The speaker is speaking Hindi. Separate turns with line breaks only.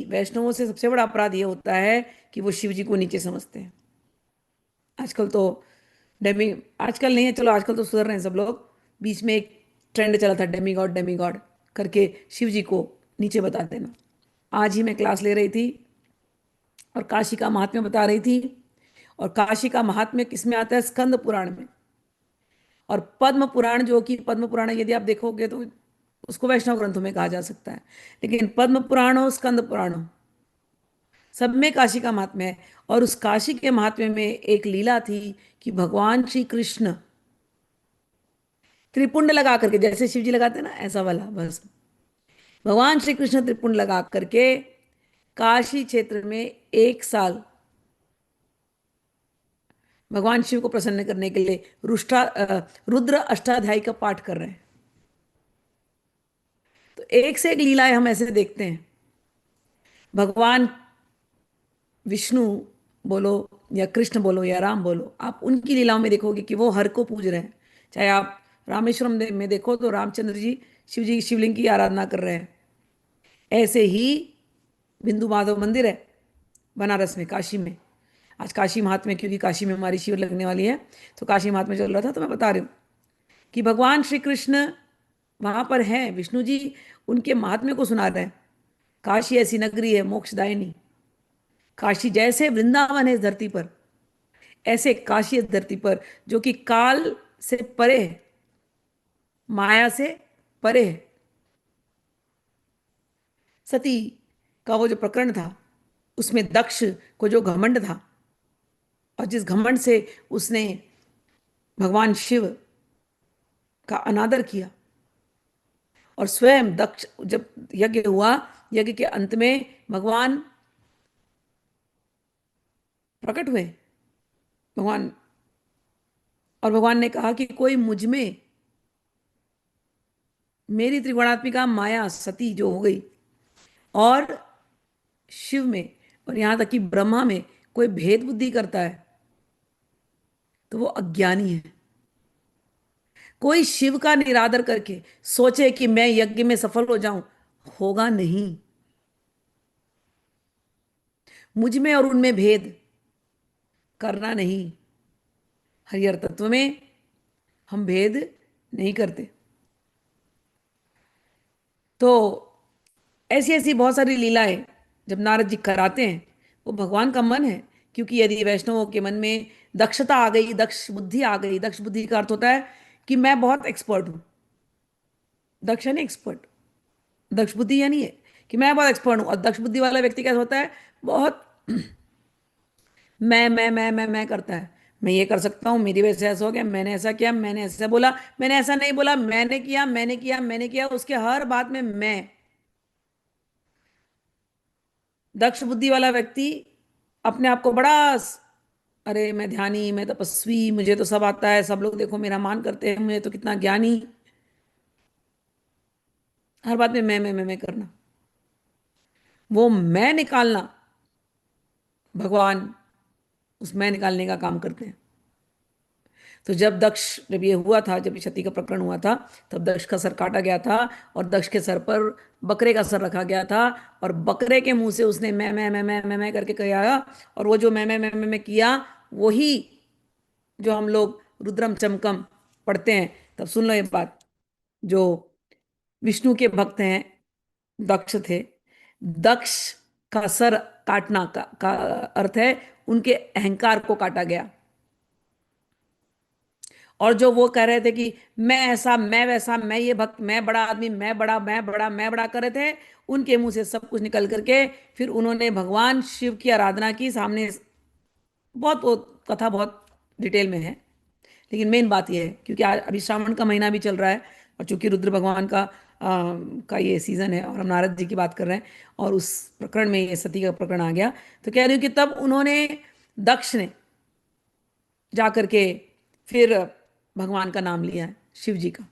वैष्णवों से सबसे बड़ा अपराध ये होता है कि वो शिव जी को नीचे समझते हैं। आजकल तो डेमी आजकल नहीं है, चलो आजकल तो सुधर रहे हैं सब लोग। बीच में एक ट्रेंड चला था डेमी गॉड करके शिव जी को नीचे बता देना। आज ही मैं क्लास ले रही थी और काशी का महात्म्य बता रही थी। और काशी का महात्म्य किस में आता है? स्कंद पुराण में। और पद्म पुराण, जो कि पद्म पुराण यदि आप देखोगे तो उसको वैष्णव ग्रंथों में कहा जा सकता है, लेकिन पद्म पुराण हो स्कंद पुराण हो, सब में काशी का महात्म्य है। और उस काशी के महात्म्य में एक लीला थी कि भगवान श्री कृष्ण त्रिपुंड लगा करके, जैसे शिव जी लगाते हैं ना ऐसा वाला बस, भगवान श्री कृष्ण त्रिपुंड लगा करके काशी क्षेत्र में 1 साल भगवान शिव को प्रसन्न करने के लिए रुद्र अष्टाध्यायी का पाठ कर रहे हैं। तो एक से एक लीलाएं हम ऐसे देखते हैं। भगवान विष्णु बोलो या कृष्ण बोलो या राम बोलो, आप उनकी लीलाओं में देखोगे कि वो हर को पूज रहे हैं। चाहे आप रामेश्वरम में देखो तो रामचंद्र जी शिव जी शिवलिंग की आराधना कर रहे हैं। ऐसे ही बिंदु माधव मंदिर है बनारस में, काशी में। आज काशी महात्म्य, क्योंकि काशी में हमारी शिविर लगने वाली है, तो काशी महात्म्य चल रहा था, तो मैं बता रही हूँ कि भगवान श्री कृष्ण वहां पर हैं, विष्णु जी उनके महात्म्य को सुना रहे हैं। काशी ऐसी नगरी है मोक्षदायिनी। काशी जैसे वृंदावन है इस धरती पर, ऐसे काशी इस धरती पर जो कि काल से परे है, माया से परे है। सती का वो जो प्रकरण था, उसमें दक्ष को जो घमंड था, और जिस घमंड से उसने भगवान शिव का अनादर किया, और स्वयं दक्ष जब यज्ञ हुआ, यज्ञ के अंत में भगवान प्रकट हुए, भगवान, और भगवान ने कहा कि कोई मुझ में मेरी त्रिगुणात्मिका माया सती जो हो गई और शिव में और यहां तक कि ब्रह्मा में कोई भेद बुद्धि करता है तो वो अज्ञानी है। कोई शिव का निरादर करके सोचे कि मैं यज्ञ में सफल हो जाऊं, होगा नहीं। मुझ में और उनमें भेद करना नहीं। हरिहर तत्व में हम भेद नहीं करते। तो ऐसी ऐसी बहुत सारी लीलाएं जब नारद जी कराते हैं, वो भगवान का मन है। क्योंकि यदि वैष्णवों के मन में दक्षता आ गई, दक्ष बुद्धि आ गई, दक्ष बुद्धि का अर्थ होता है कि मैं बहुत एक्सपर्ट हूं। दक्ष यानी एक्सपर्ट, दक्ष बुद्धि यानी है कि मैं बहुत एक्सपर्ट हूं। और दक्ष बुद्धि वाला व्यक्ति कैसा होता है? बहुत मैं करता है। मैं ये कर सकता हूँ, मेरी वजह से ऐसा हो गया, मैंने ऐसा किया, मैंने ऐसा बोला, मैंने ऐसा नहीं बोला, मैंने किया, मैंने किया, मैंने किया, उसके हर बात में मैं। दक्ष बुद्धि वाला व्यक्ति अपने आप को बड़ा अरे मैं ध्यानी, मैं तपस्वी, मुझे तो सब आता है, सब लोग देखो मेरा मान करते हैं, मुझे तो कितना ज्ञानी। हर बात में मैं करना, वो मैं निकालना, भगवान उस मैं निकालने का काम करते हैं। तो जब ये हुआ था, जब ये सती का प्रकरण हुआ था, तब दक्ष का सर काटा गया था और दक्ष के सर पर बकरे का सर रखा गया था। और बकरे के मुंह से उसने मैं करके कहा। और वो जो मैं किया, वही जो हम लोग रुद्रम चमकम पढ़ते हैं, तब सुन लो ये बात। जो विष्णु के भक्त हैं, दक्ष थे, दक्ष का सर काटना का अर्थ है उनके अहंकार को काटा गया। और जो वो कह रहे थे कि मैं ऐसा, मैं वैसा, मैं ये भक्त, मैं बड़ा आदमी, मैं बड़ा कर रहे थे, उनके मुंह से सब कुछ निकल करके फिर उन्होंने भगवान शिव की आराधना की सामने। बहुत वो कथा बहुत डिटेल में है, लेकिन मेन बात यह है क्योंकि आज अभी श्रावण का महीना भी चल रहा है, और चूंकि रुद्र भगवान का ये सीजन है और हम नारद जी की बात कर रहे हैं, और उस प्रकरण में ये सती का प्रकरण आ गया, तो कह रही हूँ कि तब उन्होंने, दक्ष ने जा करके फिर भगवान का नाम लिया है, शिव जी का।